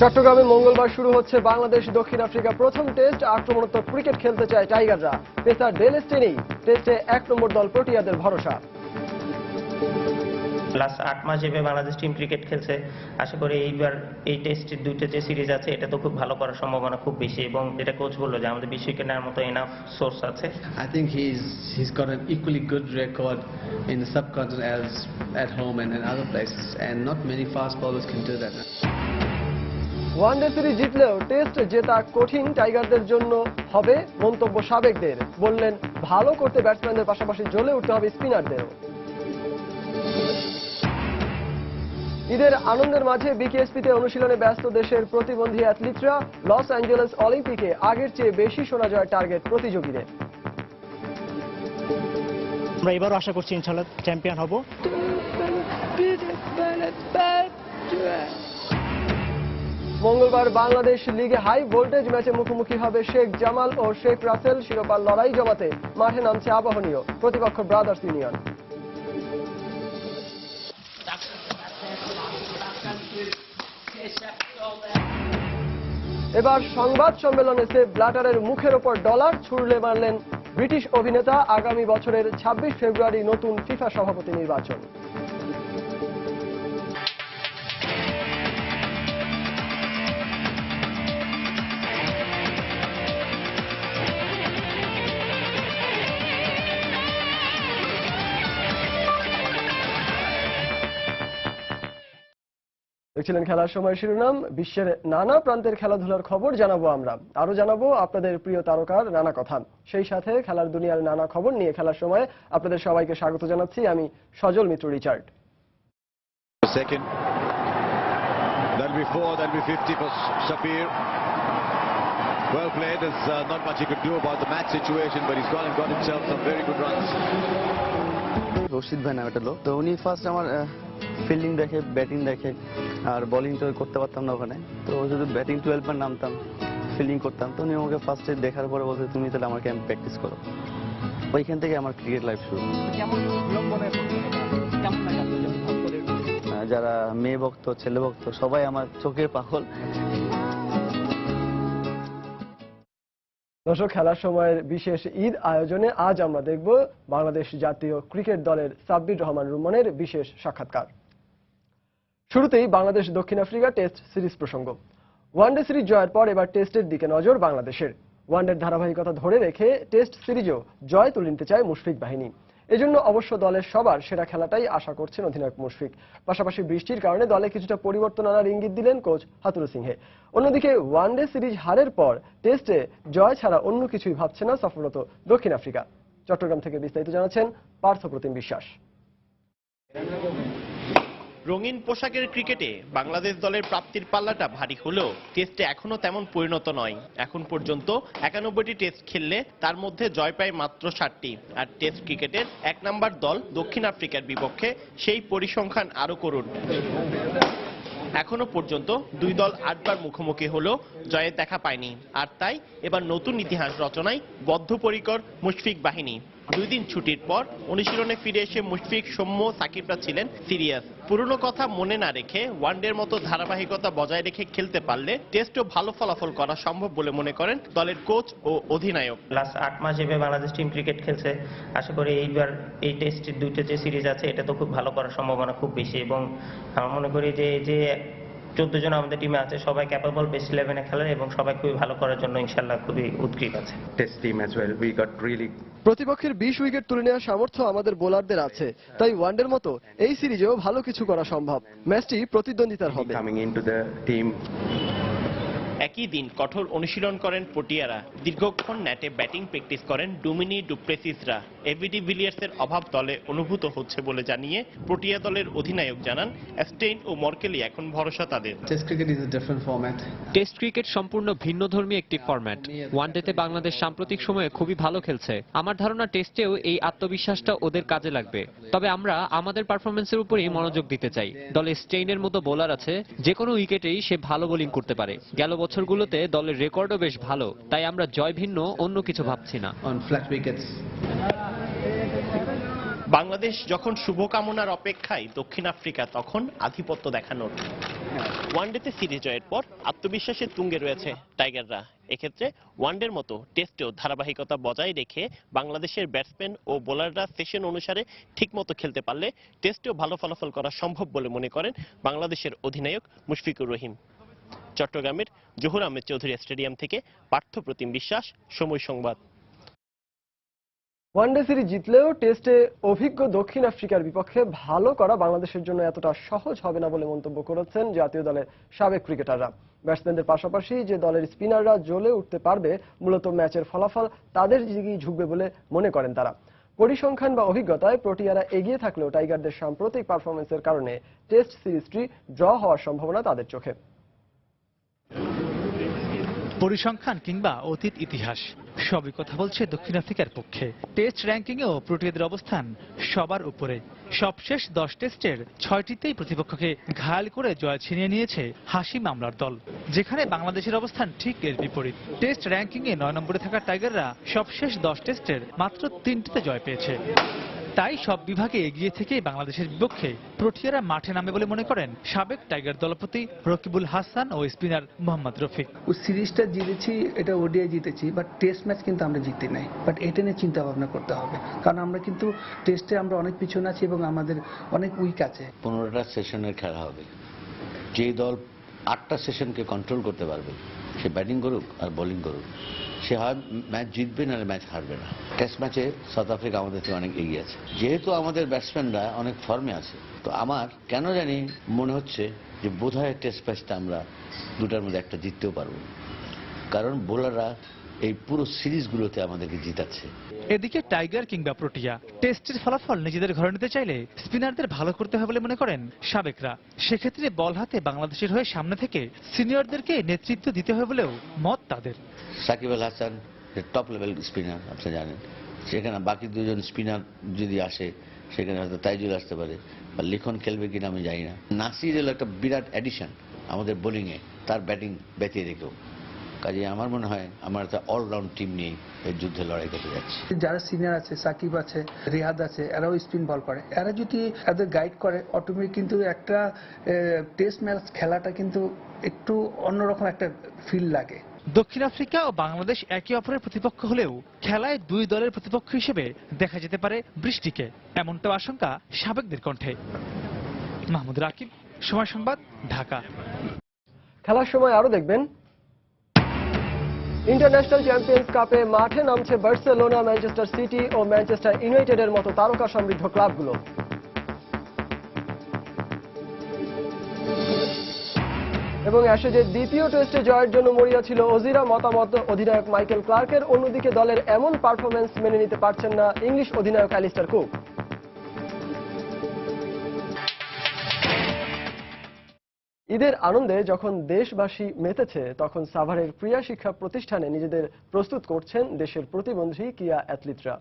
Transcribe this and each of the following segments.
চট্টগ্রামে মঙ্গলবার শুরু হচ্ছে বাংলাদেশ দক্ষিণ আফ্রিকা প্রথম টেস্ট। আক্রমণাত্মক ক্রিকেট খেলতে চায় টাইগাররা। পেসার ডেল স্টেইনেই টেস্টে ১ নম্বর দল প্রোটিয়াদের ভরসা। লাস্ট ৮ মাস যেভাবে বাংলাদেশ টিম ক্রিকেট খেলছে, আশা করি এইবার এই টেস্টের দুইটা যে সিরিজ আছে এটা তো খুব ভালো করার সম্ভাবনা খুব বেশি, এবং যেটা কোচ বললো যে আমাদের 20 উইকেট নেওয়ার মতো এনাফ সোর্স আছে। I think he's got an equally good record in the subcontinent as at home and in other places, and not many fast bowlers can do that. One day series জিতলেও test জেতা কঠিন টাইগারদের জন্য হবে মন্তব্য সাবেকদের। বললেন ভালো করতে ব্যাটসম্যানদের পাশাপাশি জ্বলে উঠতে হবে স্পিনারদেরও। ঈদের আনন্দের মাঝে বিকেএসপিতে অনুশীলনে ব্যস্ত দেশের প্রতিবন্ধী অ্যাথলিটরা। লস অ্যাঞ্জেলেস অলিম্পিকে আগের চেয়ে বেশি সোনা জয়ের টার্গেট প্রতিযোগীদের। আমরা এবারও আশা করছি ইনশাআল্লাহ চ্যাম্পিয়ন হব। মঙ্গলবার বাংলাদেশ লিগে হাই ভোল্টেজ ম্যাচে মুখোমুখি হবে শেখ জামাল ও শেখ রাসেল। শিরোপার লড়াই জমাতে মাঠে নামছে আবাহনীয়, প্রতিপক্ষ ব্রাদার্স ইউনিয়ন। এবার সংবাদ সম্মেলনে সেপ ব্ল্যাটারের মুখের ওপর ডলার ছুড়লে মারলেন ব্রিটিশ অভিনেতা। আগামী বছরের ২৬ ফেব্রুয়ারি নতুন ফিফা সভাপতি নির্বাচন। দেখছিলেন খেলার সময় শিরোনাম। বিশ্বের নানা প্রান্তের খেলাধুলার খবর জানাবো আমরা, আরো জানাবো আপনাদের প্রিয় তারকার নানা কথা। সেই সাথে খেলার দুনিয়ার নানা খবর নিয়ে খেলার সময় আপনাদের সবাইকে স্বাগত জানাচ্ছি আমি সজল মিত্র Richard. Second, that'll be 4, that'll be 50 for Shafir. Well played. There's not much he could do about the match situation, but he's gone and got himself some very good runs. Rashid ভাই নাম একটা লোক, তো উনি ফার্স্ট আমার fielding দেখে, batting দেখে, আর bowling তো করতে পারতাম না ওখানে। তো যদি ব্যাটিং 12 বার নামতাম, ফিল্ডিং করতাম, তো উনি আমাকে ফার্স্টে দেখার পরে বলতে তুমি তাহলে আমাকে প্র্যাকটিস করো। ওইখান থেকে আমার ক্রিকেট লাইফ শুরু। যারা মেয়ে ভক্ত, ছেলে ভক্ত, সবাই আমার চোখের পাগল। দর্শক, খেলার সময়ের বিশেষ ঈদ আয়োজনে আজ আমরা দেখব বাংলাদেশ জাতীয় ক্রিকেট দলের সাব্বির রহমান রুমনের বিশেষ সাক্ষাৎকার। শুরুতেই বাংলাদেশ দক্ষিণ আফ্রিকা টেস্ট সিরিজ প্রসঙ্গ। ওয়ানডে সিরিজ জয়ের পর এবার টেস্টের দিকে নজর বাংলাদেশের। ওয়ানডের ধারাবাহিকতা ধরে রেখে টেস্ট সিরিজেও জয় তুলে নিতে চায় মুশফিক বাহিনী। এজন্য অবশ্য দলের সবার সেরা খেলাটাই আশা করছেন অধিনায়ক মুশফিক। পাশাপাশি বৃষ্টির কারণে দলে কিছুটা পরিবর্তন আনার ইঙ্গিত দিলেন কোচ হাতুরু সিংহে। অন্যদিকে ওয়ানডে সিরিজ হারের পর টেস্টে জয় ছাড়া অন্য কিছুই ভাবছে না সফররত দক্ষিণ আফ্রিকা। চট্টগ্রাম থেকে বিস্তারিত জানাচ্ছেন পার্থপ্রতিম বিশ্বাস। রঙিন পোশাকের ক্রিকেটে বাংলাদেশ দলের প্রাপ্তির পাল্লাটা ভারী হলেও টেস্টে এখনো তেমন পরিণত নয়। এখন পর্যন্ত 91টি টেস্ট খেললে তার মধ্যে জয় পায় মাত্র 7টি। আর টেস্ট ক্রিকেটের 1 নম্বর দল দক্ষিণ আফ্রিকার বিপক্ষে সেই পরিসংখ্যান আরো করুন। এখনো পর্যন্ত দুই দল 8 বার মুখোমুখি হলেও জয়ের দেখা পায়নি। আর তাই এবার নতুন ইতিহাস রচনায় বদ্ধপরিকর মুশফিক বাহিনী। 2 দিন ছুটির পর অনুশীলনে ফিরে এসে মুশফিক, সৌম্য, সাকিবরা ছিলেন সিরিয়াস। পুরনো কথা মনে না রেখে ওয়ানডের মতো ধারাবাহিকতা বজায় রেখে খেলতে পারলে টেস্টও ভালো ফলাফল করা সম্ভব বলে মনে করেন দলের কোচ ও অধিনায়ক। লাস্ট 8 মাস যেভাবে বাংলাদেশ টিম ক্রিকেট খেলছে, আশা করি এইবার এই টেস্টের দুইটা যে সিরিজ আছে এটা তো খুব ভালো করার সম্ভাবনা খুব বেশি, এবং আমার মনে করি যে 14 জন আমাদের টিমে আছে সবাই ক্যাপেবল বেস্ট 11-এ খেলার, এবং সবাই খুবই ভালো করার জন্য ইনশাআল্লাহ খুবই উদ্গ্রীব আছে। প্রতিপক্ষের 20 উইকেট তুলে নেওয়ার সামর্থ্য আমাদের বোলারদের আছে, তাই ওয়ানডের মতো এই সিরিজেও ভালো কিছু করা সম্ভব। ম্যাচটি প্রতিদ্বন্দ্বিতার হবে। একই দিন কঠোর অনুশীলন করেন পটিয়ারা। দীর্ঘক্ষণ নেটে ব্যাটিং প্র্যাকটিস করেন ডুমিনি, ডুপ্লেসিসরা। এবিডি ভিলিয়ার্সের অভাব দলে অনুভূত হচ্ছে বলে জানিয়ে প্রোটিয়া দলের অধিনায়ক জানান স্টেইন ও মর্কেলি এখন ভরসা তাদের। Test cricket is a different format. Test cricket সম্পূর্ণ ভিন্নধর্মী একটি ফরম্যাট। ওয়ানডেতে বাংলাদেশ সাম্প্রতিক সময়ে খুবই ভালো খেলছে। আমার ধারণা টেস্টেও এই আত্মবিশ্বাসটা ওদের কাজে লাগবে। তবে আমরা আমাদের পারফরমেন্সের উপরই মনোযোগ দিতে চাই। দলে স্টেইনের মতো বোলার আছে, যে কোনো উইকেটেই সে ভালো বোলিং করতে পারে। গেল বছরগুলোতে দলের রেকর্ডও বেশ ভালো, তাই আমরা জয় ভিন্ন অন্য কিছু ভাবছি না। On flat wickets. বাংলাদেশ যখন শুভকামনার অপেক্ষায়, দক্ষিণ আফ্রিকা তখন আধিপত্য দেখানোর। ওয়ানডেতে সিরিজ জয়ের পর আত্মবিশ্বাসের তুঙ্গে রয়েছে টাইগাররা। এক্ষেত্রে ওয়ানডের মতো টেস্টেও ধারাবাহিকতা বজায় রেখে বাংলাদেশের ব্যাটসম্যান ও বোলাররা সেশন অনুসারে ঠিকমতো খেলতে পারলে টেস্টেও ভালো ফলাফল করা সম্ভব বলে মনে করেন বাংলাদেশের অধিনায়ক মুশফিকুর রহিম। চট্টগ্রামের জহুর আহমেদ চৌধুরী স্টেডিয়াম থেকে পার্থপ্রতিম বিশ্বাস, সময় সংবাদ। ওয়ানডে সিরিজ জিতলেও টেস্টে অভিজ্ঞ দক্ষিণ আফ্রিকার বিপক্ষে ভালো করা বাংলাদেশের জন্য এতটা সহজ হবে না বলে মন্তব্য করেছেন জাতীয় দলের সাবেক ক্রিকেটাররা। ব্যাটসম্যানদের পাশাপাশি যে দলের স্পিনাররা জ্বলে উঠতে পারবে, মূলত ম্যাচের ফলাফল তাদের দিকেই ঝুঁকবে বলে মনে করেন তারা। পরিসংখ্যান বা অভিজ্ঞতায় প্রোটিয়ারা এগিয়ে থাকলেও টাইগারদের সাম্প্রতিক পারফরমেন্সের কারণে টেস্ট সিরিজটি ড্র হওয়ার সম্ভাবনা তাদের চোখে। পরিসংখ্যান কিংবা অতীত ইতিহাস সবই কথা বলছে দক্ষিণ আফ্রিকার পক্ষে। টেস্ট র্যাঙ্কিংয়েও প্রোটিয়াদের অবস্থান সবার উপরে। সবশেষ 10 টেস্টের 6টিতেই প্রতিপক্ষকে ঘায়াল করে জয় ছিনিয়ে নিয়েছে হাসিম আমলার দল, যেখানে বাংলাদেশের অবস্থান ঠিক এর বিপরীত। টেস্ট র্যাঙ্কিংয়ে 9 নম্বরে থাকা টাইগাররা সবশেষ 10 টেস্টের মাত্র 3টিতে জয় পেয়েছে। তাই সব বিভাগে এগিয়ে থেকেই বাংলাদেশের বিপক্ষে প্রোটিয়ারা মাঠে নামে বলে মনে করেন সাবেক টাইগার দলপতি রকিবুল হাসান ও স্পিনার মোহাম্মদ রফিক। সিরিজটা জিতেছি, এটা ওডিআই জিতেছি, বাট টেস্ট ম্যাচ কিন্তু আমরা জিতি নাই। বাট এটা নিয়ে চিন্তা ভাবনা করতে হবে, কারণ আমরা কিন্তু টেস্টে আমরা অনেক পিছনে আছি এবং আমাদের অনেক উইক আছে। 15টা সেশনের খেলা হবে। যে দল 8টা সেশনকে কন্ট্রোল করতে পারবে, সে ব্যাটিং করুক আর বোলিং করুক, সে হয় ম্যাচ জিতবে না ম্যাচ হারবে না। টেস্ট ম্যাচে সাউথ আফ্রিকা আমাদের থেকে অনেক এগিয়ে আছে। যেহেতু আমাদের ব্যাটসম্যানরা অনেক ফর্মে আছে, তো আমার কেন জানি মনে হচ্ছে যে বোধহয় টেস্ট ম্যাচটা আমরা দুটার মধ্যে একটা জিততেও পারবো, কারণ বোলাররা এই পুরো সিরিজগুলোতে আমাদেরকে জিতাচ্ছে। এদিকে টাইগার কিংবা প্রোটিয়া টেস্টের ফলাফল নিজেদের ঘরে নিতে চাইলে স্পিনারদের ভালো করতে হবে বলে মনে করেন সাবেকরা। সেক্ষেত্রে বল হাতে বাংলাদেশের হয়ে সামনে থেকে সিনিয়রদেরকে নেতৃত্ব দিতে হবে বলেও মত তাদের। Shakib Al Hasan top level spinner, আপনি জানেন। সেখানে বাকি দুজন স্পিনার যদি আসে, সেখানে হয়তো তাইজুল আসতে পারে, বা লিখন খেলবে কিনা আমি জানি না। নাসির হলো একটা বিরাট অ্যাডিশন আমাদের বোলিংয়ে, তার ব্যাটিং ব্যতিয়ে রেখেও। কাজে আমার মনে হয় আমার একটা অলরাউন্ড টিম নিয়ে এই যুদ্ধে লড়াই করতে যাচ্ছে। যারা সিনিয়র আছে, সাকিব আছে, রিয়াদ আছে, এরাও স্পিন বল করে। এরা যদি এদের গাইড করে, অটোমেটিক কিন্তু একটা টেস্ট ম্যাচ খেলাটা কিন্তু একটু অন্যরকম একটা ফিল লাগে। দক্ষিণ আফ্রিকা ও বাংলাদেশ একে অপরের প্রতিপক্ষ হলেও খেলায় দুই দলের প্রতিপক্ষ হিসেবে দেখা যেতে পারে বৃষ্টিকে, এমনটাও আশঙ্কা সাবেকদের কণ্ঠে। মাহমুদ রাকিব, সময় সংবাদ, ঢাকা। খেলার সময় আরো দেখবেন, ইন্টারন্যাশনাল চ্যাম্পিয়ন্স কাপে মাঠে নামছে বার্সেলোনা, ম্যানচেস্টার সিটি ও ম্যানচেস্টার ইউনাইটেডের মতো তারকা সমৃদ্ধ ক্লাবগুলো। এবং অ্যাশেজের দ্বিতীয় টেস্টে জয়ের জন্য মরিয়া ছিল অজিরা, মতামত অধিনায়ক মাইকেল ক্লার্কের। অন্যদিকে দলের এমন পারফরমেন্স মেনে নিতে পারছেন না ইংলিশ অধিনায়ক অ্যালিস্টার কুক। ঈদের আনন্দে যখন দেশবাসী মেতেছে, তখন সাভারের ক্রীড়া শিক্ষা প্রতিষ্ঠানে নিজেদের প্রস্তুত করছেন দেশের প্রতিবন্ধী ক্রীড়া অ্যাথলিটরা।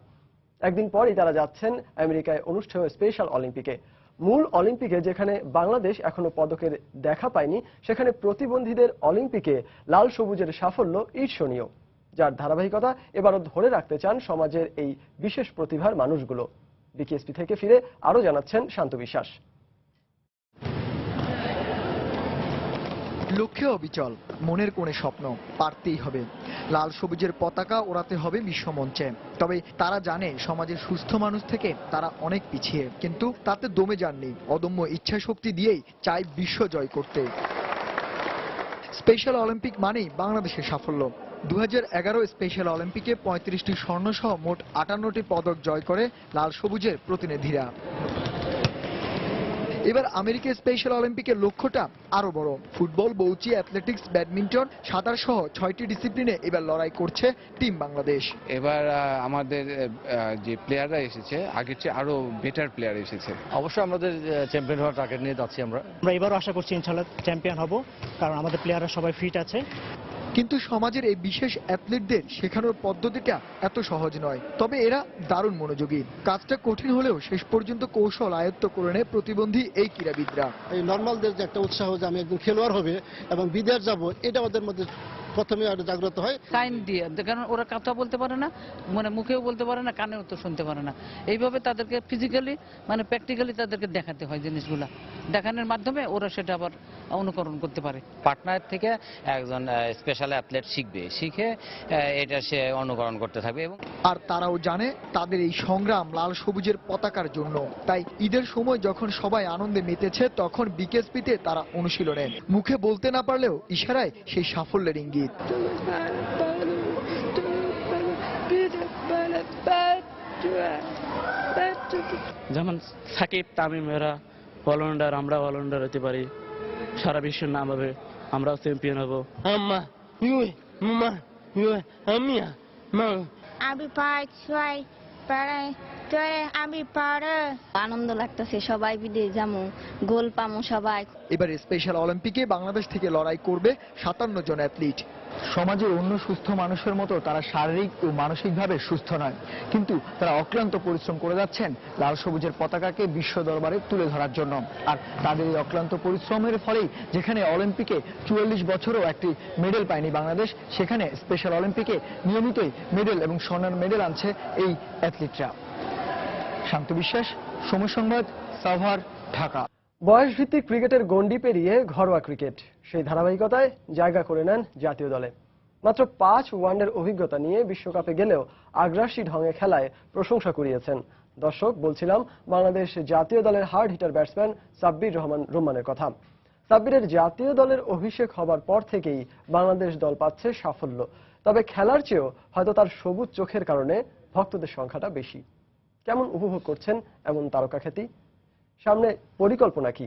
একদিন পরই তারা যাচ্ছেন আমেরিকায় অনুষ্ঠেয় স্পেশাল অলিম্পিকে। মূল অলিম্পিকে যেখানে বাংলাদেশ এখনো পদকের দেখা পায়নি, সেখানে প্রতিবন্ধীদের অলিম্পিকে লাল সবুজের সাফল্য ঈর্ষণীয়, যার ধারাবাহিকতা এবারও ধরে রাখতে চান সমাজের এই বিশেষ প্রতিভার মানুষগুলো। বিকেএসপি থেকে ফিরে আরো জানাচ্ছেন শান্ত বিশ্বাস। লক্ষ্যে অবিচল, মনের কোণে স্বপ্ন, পারতেই হবে। লাল সবুজের পতাকা ওড়াতে হবে বিশ্বমঞ্চে। তবে তারা জানে সমাজের সুস্থ মানুষ থেকে তারা অনেক পিছিয়ে, কিন্তু তাতে দমে যাননি। অদম্য ইচ্ছা শক্তি দিয়েই চাই বিশ্ব জয় করতে। স্পেশাল অলিম্পিক মানেই বাংলাদেশের সাফল্য। 2011 স্পেশাল অলিম্পিকে 35টি স্বর্ণ সহ মোট 58টি পদক জয় করে লাল সবুজের প্রতিনিধিরা। এবার আমেরিকা স্পেশাল অলিম্পিকের লক্ষ্যটা আরো বড়। ফুটবল, বৌচি, অ্যাথলেটিক্স, ব্যাডমিন্টন, সাঁতার সহ 6টি ডিসিপ্লিনে এবার লড়াই করছে টিম বাংলাদেশ। এবার আমাদের যে প্লেয়াররা এসেছে, আগের চেয়ে আরো বেটার প্লেয়ার এসেছে। অবশ্যই আমাদের চ্যাম্পিয়ন হওয়ার টার্গেট নিয়ে যাচ্ছি আমরা এবারও আশা করছি ইনশাআল্লাহ চ্যাম্পিয়ন হব, কারণ আমাদের প্লেয়াররা সবাই ফিট আছে। কিন্তু সমাজের এই বিশেষ অ্যাথলিটদের শেখানোর পদ্ধতিটা এত সহজ নয়। তবে এরা দারুণ মনোযোগী। কাজটা কঠিন হলেও শেষ পর্যন্ত কৌশল আয়ত্ত করে নেয় প্রতিবন্ধী এই ক্রীড়াবিদরা। এই নর্মালদের যে একটা উৎসাহ যে আমি একজন খেলোয়াড় হবে এবং বিদেশ যাব, এটা ওদের মধ্যে প্রথমে আরো জাগ্রত হয়। সাইন দিয়ে, কারণ ওরা কথা বলতে পারে না, মানে মুখেও বলতে পারে না, কানেও তো শুনতে পারে না। এইভাবে তাদেরকে ফিজিক্যালি মানে প্র্যাকটিক্যালি তাদেরকে দেখাতে হয় জিনিসগুলা, দেখানোর মাধ্যমে ওরা সেটা আবার অনুকরণ করতে পারে। পার্টনার থেকে একজন স্পেশাল অ্যাথলেট শিখবে, শিখে এটা সে অনুকরণ করতে থাকবে। এবং আর তারাও জানে তাদের এই সংগ্রাম লাল সবুজের পতাকার জন্য। তাই ঈদের সময় যখন সবাই আনন্দে মেতেছে তখন বিকেএসপিতে তারা অনুশীলনে, মুখে বলতে না পারলেও ইশারায় সেই সাফল্যের ইঙ্গিত। যেমন সাকিব তামিমেরা অলরাউন্ডার, আমরা অলরাউন্ডার হতে পারি, সারা বিশ্বের নাম হবে, আমরাও চ্যাম্পিয়ন হব। আমি পাই আমি পারে আনন্দ লাগতেছে, সবাই বিদেশ যাবো, গোল পামো সবাই। এবারে স্পেশাল অলিম্পিকে বাংলাদেশ থেকে লড়াই করবে 57 জন অ্যাথলিট। সমাজের অন্য সুস্থ মানুষের মতো তারা শারীরিক ও মানসিকভাবে সুস্থ নয়, কিন্তু তারা অক্লান্ত পরিশ্রম করে যাচ্ছেন লাল সবুজের পতাকাকে বিশ্ব দরবারে তুলে ধরার জন্য। আর তাদের এই অক্লান্ত পরিশ্রমের ফলেই যেখানে অলিম্পিকে 44 বছরও একটি মেডেল পায়নি বাংলাদেশ, সেখানে স্পেশাল অলিম্পিকে নিয়মিতই মেডেল এবং স্বর্ণের মেডেল আনছে এই অ্যাথলিটরা। শান্ত বিশ্বাস, সময় সংবাদ, সাভার, ঢাকা। বয়সভিত্তিক ক্রিকেটের গণ্ডি পেরিয়ে ঘরোয়া ক্রিকেট সেই ধারাবাহিকতায় জায়গা করে নেন জাতীয় দলে। মাত্র 5 ওয়ানডের অভিজ্ঞতা নিয়ে বিশ্বকাপে গেলেও আগ্রাসী ঢঙে খেলায় প্রশংসা কুড়িয়েছেন দর্শক। বলছিলাম বাংলাদেশ জাতীয় দলের hard hitter batsman Sabbir Rahman রুম্মানের কথা। সাব্বিরের জাতীয় দলের অভিষেক হবার পর থেকেই বাংলাদেশ দল পাচ্ছে সাফল্য, তবে খেলার চেয়েও হয়তো তার সবুজ চোখের কারণে ভক্তদের সংখ্যাটা বেশি। কেমন উপভোগ করছেন এমন তারকা খ্যাতি? সামনে পরিকল্পনা কি?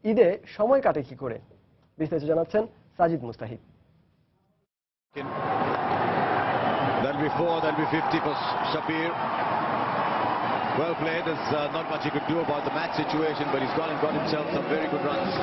ঈদে সময় কাটে কি করে? বিস্তারিত জানাচ্ছেন Sajid মুস্তাহিদ। That'll be 4, that'll be 50 for Shabir. Well played. There's not much he could do about the match situation, but he's gone and got himself some very good runs.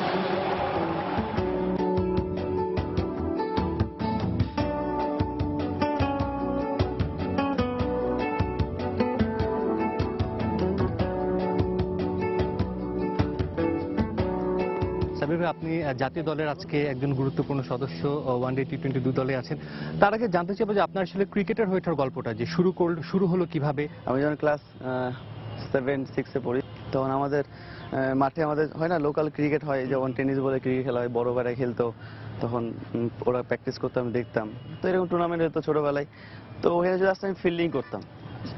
আপনি জাতীয় দলের আজকে একজন গুরুত্বপূর্ণ সদস্য, ওয়ানডে টি-20 দুই দলে আছেন। তার আগে জানতে চাইবো যে আপনার আসলে ক্রিকেটার হয়ে ওঠার গল্পটা যে শুরু হলো কিভাবে? আমি যখন ক্লাস 7-6-এ পড়ি তখন আমাদের মাঠে আমাদের হয় না লোকাল ক্রিকেট হয়, যেমন টেনিস বলে ক্রিকেট খেলা হয়, বড় ভাইরা খেলতো, তখন ওরা প্র্যাকটিস করতে আমি দেখতাম। তো এরকম টুর্নামেন্ট হতো ছোটবেলায়, তো ওখানে জাস্ট আমি ফিল্ডিং করতাম।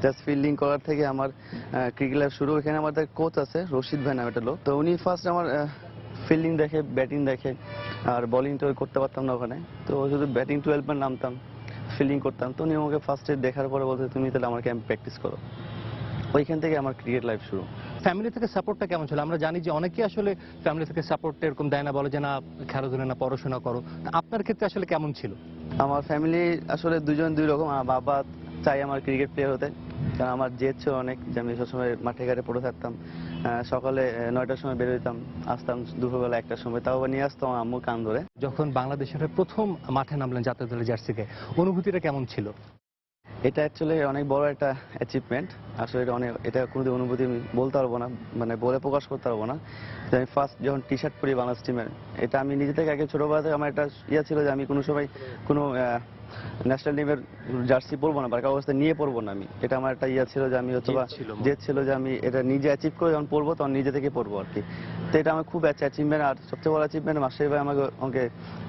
জাস্ট ফিল্ডিং করার থেকে আমার ক্রিকেট লাইফ শুরু। এখানে আমাদের কোচ আছে রশিদ ভাই নাম একটা লোক, তো উনি ফার্স্ট আমার ফিল্ডিং দেখে, ব্যাটিং দেখে, আর বোলিং তো করতে পারতাম না ওখানে, তো শুধু ব্যাটিং 12 নামতাম, ফিল্ডিং করতাম। তো উনি আমাকে ফার্স্টে দেখার পরে বলতে তুমি তাহলে আমার ক্যাম্প প্র্যাকটিস করো। ওইখান থেকে আমার ক্রিকেট লাইফ শুরু। ফ্যামিলি থেকে সাপোর্টটা কেমন ছিল? আমরা জানি যে অনেকেই আসলে ফ্যামিলি থেকে সাপোর্ট এরকম দেয় না, বলে যে না খেলাধুলা না পড়াশোনা করো। আপনার ক্ষেত্রে আসলে কেমন ছিল? আমার ফ্যামিলি আসলে দুজন দুই রকম। আমার বাবা চাই আমার ক্রিকেট প্লেয়ার হতে, কারণ আমার জেদ ছিল অনেক যে আমি সবসময় মাঠে ঘাটে পড়ে থাকতাম। সকালে 9টার সময় বের হইতাম, আসতাম দুপুরবেলা 1টার সময়, তাও নিয়ে আসতাম আম্মু কান ধরে। যখন বাংলাদেশের প্রথম মাঠে নামলেন জাতীয় দলের জার্সিতে, অনুভূতিটা কেমন ছিল? এটা অ্যাকচুয়ালি অনেক বড় একটা অ্যাচিভমেন্ট। আসলে এটা কোনো অনুভূতি আমি বলতে পারবো না, মানে বলে প্রকাশ করতে পারবো না। আমি ফার্স্ট যখন টি শার্ট পরি বাংলাদেশ টিমের, এটা আমি নিজে থেকে আগে ছোটবেলা থেকে আমার একটা ইয়ে ছিল যে আমি কোনো সময় কোনো ন্যাশনাল টিমের জার্সি পরবো না বা কারো অবস্থা নিয়ে পরবো না আমি। এটা আমার একটা ইয়ে ছিল যে আমি জেদ ছিল যে আমি এটা নিজে অ্যাচিভ করে যখন পড়বো তখন নিজে থেকে পড়বো আর কি। তো এটা আমার খুব অ্যাচিভমেন্ট। আর সবচেয়ে বড় অ্যাচিভমেন্ট মাস্টার ভাই আমাকে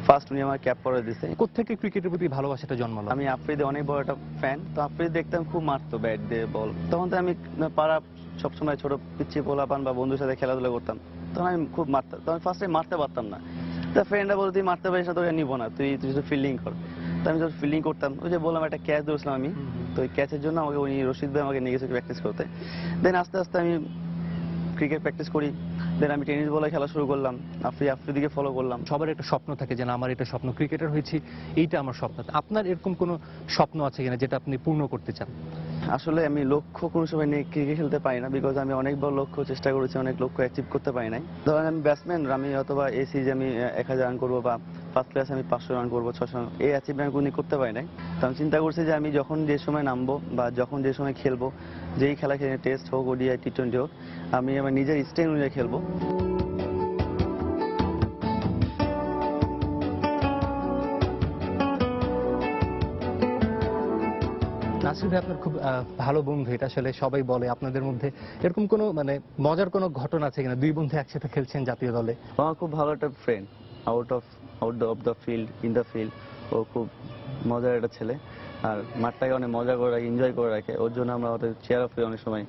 ফার্স্ট উনি আমার ক্যাপ পরে দিচ্ছে। কোত্থেকে ক্রিকেটের প্রতি ভালোবাসাটা জন্মালো? আমি আফ্রিদি অনেক বড় একটা ফ্যান, তো আফ্রিদি দেখতাম খুব মারতো ব্যাট দিয়ে বল। তখন তো আমি পাড়া সবসময় ছোট পিচ্ছি পোলাপান বা বন্ধুর সাথে খেলাধুলা করতাম, তখন আমি খুব মারতাম। তখন ফার্স্টে মারতে পারতাম না, তা ফ্রেন্ডরা বলতো তুই মারতে পারিস না, তোকে নিবো না, তুই শুধু ফিল্ডিং কর। তো আমি যখন ফিল্ডিং করতাম, ওই যে বললাম একটা ক্যাচ ধরেছিলাম আমি, তো ওই ক্যাচের জন্য আমাকে উনি রশিদ ভাই আমাকে নিয়ে গেছে প্র্যাকটিস করতে। দেন আস্তে আস্তে আমি ক্রিকেট প্র্যাকটিস করি। দেন আমি টেনিস বলে খেলা শুরু করলাম, আফ্রিদিকে ফলো করলাম। সবার একটা স্বপ্ন থাকে যে না আমার এটা স্বপ্ন, ক্রিকেটার হয়েছি, এইটা আমার স্বপ্ন। আপনার এরকম কোনো স্বপ্ন আছে কিনা যেটা আপনি পূর্ণ করতে চান? আসলে আমি লক্ষ্য কোনো সময় নিয়ে ক্রিকেট খেলতে পারি না, বিকজ আমি অনেক বড় লক্ষ্য চেষ্টা করেছি, অনেক লক্ষ্য অ্যাচিভ করতে পারি নাই। ধরেন আমি ব্যাটসম্যান, আমি অথবা এই সিরিজে আমি 1000 রান করবো বা ফার্স্ট ক্লাসে আমি 500 রান করবো, 600 রান, এই অ্যাচিভমেন্ট কোনো করতে পারি নাই। তো আমি চিন্তা করছি যে আমি যখন যে সময় নামবো বা যখন যে সময় খেলবো, যেই খেলা খেলে, টেস্ট হোক, ওডিআই, টি20 হোক, আমি আমার নিজের স্টাইল অনুযায়ী খেলবো। নাসির ভাই আপনার খুব ভালো বন্ধু, এটা আসলে সবাই বলে। আপনাদের মধ্যে এরকম কোনো মানে মজার কোনো ঘটনা আছে কিনা, দুই বন্ধু একসাথে খেলছেন জাতীয় দলে? আমার খুব ভালো একটা friend, out of the field, in the field. ও খুব মজার একটা ছেলে, আর মাঠটাকে অনেক মজা করে রাখে, এনজয় করে রাখে। ওর জন্য আমরা ওদের চেয়ার অফে অনেক সময়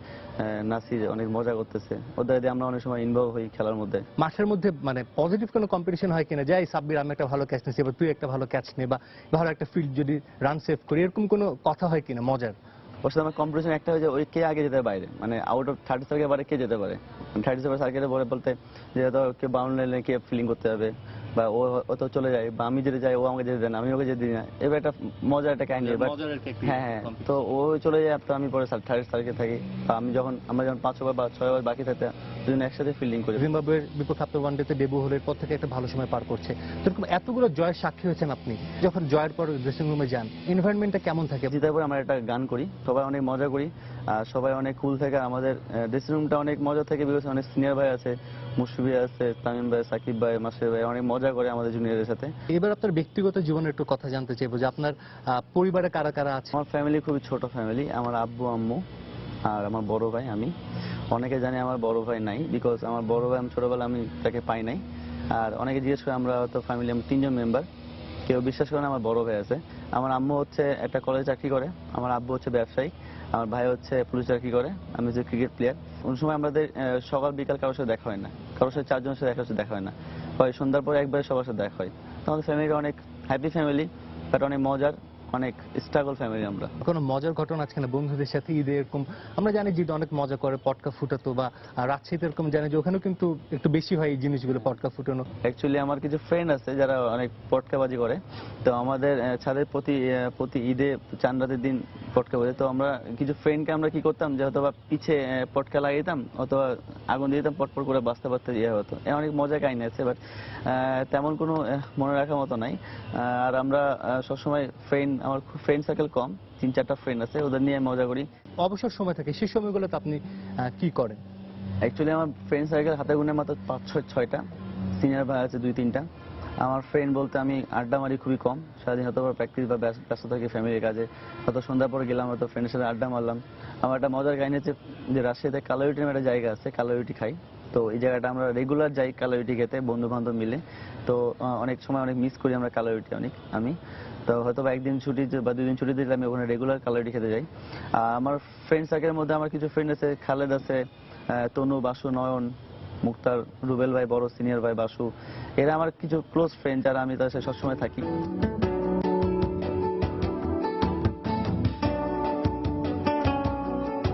নাসির অনেক মজা করতেছে, ওদের দিয়ে আমরা অনেক সময় ইনভলভ হই খেলার মধ্যে। মাঠের মধ্যে মানে পজিটিভ কোনো কম্পিটিশন হয় কিনা, যাই সাব্বির আমি একটা ভালো ক্যাচ নিয়েছি বা তুই একটা ভালো ক্যাচ নে, বা ভালো একটা ফিল্ড যদি রান সেভ করি, এরকম কোনো কথা হয় কিনা মজার? ওর সাথে আমার কম্পিটিশন একটা হয়েছে, ওই কে আগে যেতে বাইরে, মানে আউট অফ 30 সার্কেল বাইরে কে যেতে পারে। 30 সার্কেলে বলতে যে কে বাউন্ডারি লাইনে কে ফিল্ডিং করতে হবে, বা ও তো চলে যায়, বা আমি যেতে যাই ও আমাকে যেতে দেন, আমি ওকে যেতে দিই না। এবার একটা মজার একটা কাহিনী। হ্যাঁ, তো ও চলে যায়, তো আমি পরে 30 সার্কেল থাকি, বা আমরা যখন 5 ওভার বা 6 ওভার বাকি থাকতে দুজন একসাথে ফিল্ডিং করি। জিম্বাবুয়ের বিপক্ষে আপনার ওয়ানডেতে ডেবু হলে পর থেকে একটা ভালো সময় পার করছে, এরকম এতগুলো জয়ের সাক্ষী হয়েছেন আপনি। যখন জয়ের পর ড্রেসিং রুমে যান, এনভায়রনমেন্টটা কেমন থাকে? জিতার পর আমরা একটা গান করি, সবাই অনেক মজা করি, আর সবাই অনেক কুল থাকে। আমাদের ড্রেসিং রুমটা অনেক মজা থাকে, বিকজ অনেক সিনিয়র ভাই আছে, মুশফি আছে, তামিম ভাই, সাকিব ভাই, মাসির ভাই, অনেক মজা করে আমাদের জুনিয়রের সাথে। এবার আপনার ব্যক্তিগত জীবনের একটু কথা জানতে চাইবো, যে আপনার পরিবারে কারা কারা আছে? আমার ফ্যামিলি খুবই ছোট ফ্যামিলি, আমার আব্বু আম্মু আর আমার বড় ভাই, আমি। অনেকে জানে আমার বড় ভাই নাই, বিকজ আমার বড় ভাই আমি ছোটবেলা আমি তাকে পাই নাই। আর অনেকে জিজ্ঞেস করে, আমরা তো ফ্যামিলি আমি 3 জন মেম্বার, কেউ বিশ্বাস করে না আমার বড় ভাই আছে। আমার আম্মু হচ্ছে একটা কলেজে চাকরি করে, আমার আব্বু হচ্ছে ব্যবসায়ী, আমার ভাই হচ্ছে পুলিশ চাকরি করে, আমি হচ্ছে ক্রিকেট প্লেয়ার। কোন সময় আমাদের সকাল বিকাল কারোর সাথে দেখা হয় না, কারোর সাথে 4 জনের সাথে দেখা হয় না, হয় সন্ধ্যার পরে একবারে সবার সাথে দেখা হয়। তো আমাদের ফ্যামিলিটা অনেক হ্যাপি ফ্যামিলি, বাট অনেক মজার, অনেক স্ট্রাগল ফ্যামিলি আমরা। কোনো মজার ঘটনা আছে কিনা বন্ধুদের সাথে ঈদে? এরকম আমরা জানি যে অনেক মজা করে, পটকা ফুটাতো, বা রাজশাহীতে এরকম জানি যে ওখানেও কিন্তু একটু বেশি হয় এই জিনিসগুলো, পটকা ফুটানো। অ্যাকচুয়ালি আমার কিছু ফ্রেন্ড আছে যারা অনেক পটকাবাজি করে, তো আমাদের ছাদের প্রতি ঈদে চাঁদ রাতের দিন পটকা বাজে। তো আমরা কিছু ফ্রেন্ডকে আমরা কি করতাম, যে হয়তো বা পিছে পটকা লাগিয়ে অথবা আগুন দিয়ে দিতাম, পটপট করে বাঁচতে বাঁচতে ইয়ে হতো। অনেক মজা কাহিনী আছে, বাট তেমন কোনো মনে রাখার মতো নাই। আর আমরা সবসময় আমার ফ্রেন্ড সার্কেল কম, 3-4টা ফ্রেন্ড আছে, ওদের নিয়ে মজা করি। অবসর সময় থাকে, সেই সময়গুলোতে আপনি কি করেন? অ্যাকচুয়ালি আমার ফ্রেন্ড সার্কেল হাতে গুনে মাত্র 5-6টা, সিনিয়র ভাই আছে 2-3টা। আমার ফ্রেন্ড বলতে আমি আড্ডা মারি খুবই কম, সারাদিন হয়তো প্র্যাকটিস বা ব্যস্ত থাকি ফ্যামিলির কাজে, হয়তো সন্ধ্যার পরে গেলাম, হয়তো ফ্রেন্ডের সাথে আড্ডা মারলাম। আমার একটা মজার কাহিনী হচ্ছে যে রাজশাহীতে কালোরুটি নামে একটা জায়গা আছে, কালোরুটি খাই। তো এই জায়গাটা আমরা রেগুলার যাই কালোরুটি খেতে, বন্ধু বান্ধব মিলে। তো অনেক সময় অনেক মিস করি আমরা কালোরুটি আমি। তো হয়তো বা একদিন ছুটি বা 2 দিন ছুটি দিলে আমি ওখানে রেগুলার কালোরুটি খেতে যাই। আমার ফ্রেন্ড সার্কেলের মধ্যে আমার কিছু ফ্রেন্ড আছে, খালেদ আছে, তনু, বাসু, নয়ন, মুক্তার, রুবেল ভাই বড় সিনিয়র ভাই, বাসু, এরা আমার কিছু ক্লোজ ফ্রেন্ড, যারা আমি তাদের সাথে সবসময় থাকি।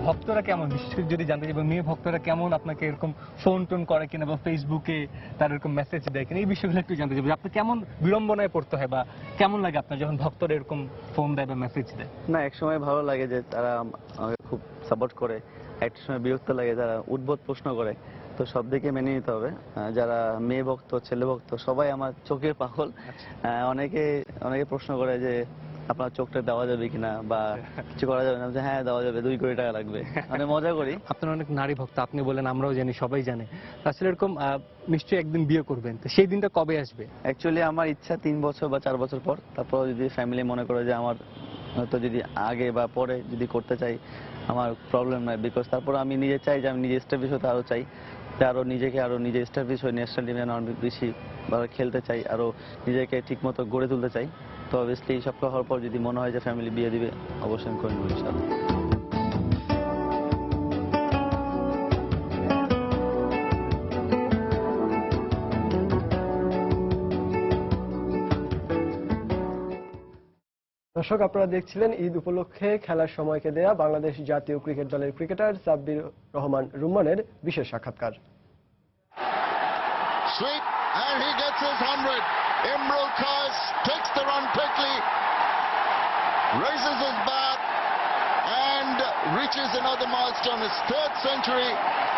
ভক্তরা কেমন, বিশেষ করে যদি জানতে চাই, মেয়ে ভক্তরা কেমন আপনাকে এরকম ফোন টোন করে কিনা, বা ফেসবুকে তার এরকম মেসেজ দেয় কিনা, এই বিষয়গুলো একটু জানতে চাই। আপনি কেমন বিড়ম্বনায় পড়তে হয়, বা কেমন লাগে আপনার যখন ভক্তরা এরকম ফোন দেয় বা মেসেজ দেয়? না, এক সময় ভালো লাগে যে তারা আমাকে খুব সাপোর্ট করে, একটা সময় বিরক্ত লাগে যারা উদ্ভট প্রশ্ন করে। তো সব দিকে মেনে নিতে হবে। যারা মেয়ে ভক্ত, ছেলে ভক্ত, সবাই আমার চোখের পাগল। অনেকে প্রশ্ন করে যে আপনার চোখটা দেওয়া যাবে কিনা, বা কিছু করা যাবে না, হ্যাঁ দেওয়া যাবে, 2 কোটি টাকা লাগবে, মানে মজা করি। আপনার অনেক নারী ভক্ত, আপনি বলেন, আমরাও জানি, সবাই জানে। আসলে এরকম নিশ্চয়ই একদিন বিয়ে করবেন, তো সেই দিনটা কবে আসবে? অ্যাকচুয়ালি আমার ইচ্ছা 3 বছর বা 4 বছর পর। তারপর যদি ফ্যামিলি মনে করে যে আমার হয়তো যদি আগে বা পরে যদি করতে চাই, আমার প্রবলেম নাই, বিকজ তারপর আমি নিজে চাই যে আমি নিজে এস্টাবলিশ হতে আরো চাই, আরো নিজে এস্টাবলিশ হয়ে ন্যাশনাল টিমে অনেক বেশি ভালো খেলতে চাই, আরো নিজেকে ঠিকমতো গড়ে তুলতে চাই। তো অবভিয়াসলি এই সব হওয়ার পর যদি মনে হয় যে ফ্যামিলি বিয়ে দিবে, অবশ্যই আমি করে নেব ইনশাআল্লাহ। দর্শক, আপনারা দেখছিলেন ঈদ উপলক্ষে খেলার সময়কে দেয়া বাংলাদেশ জাতীয় ক্রিকেট দলের ক্রিকেটার সাব্বির রহমান রুম্মানের বিশেষ সাক্ষাৎকার। Sweep, and he gets his 100. Imrul Kais takes the run quickly, raises his bat and reaches another milestone, his 3rd century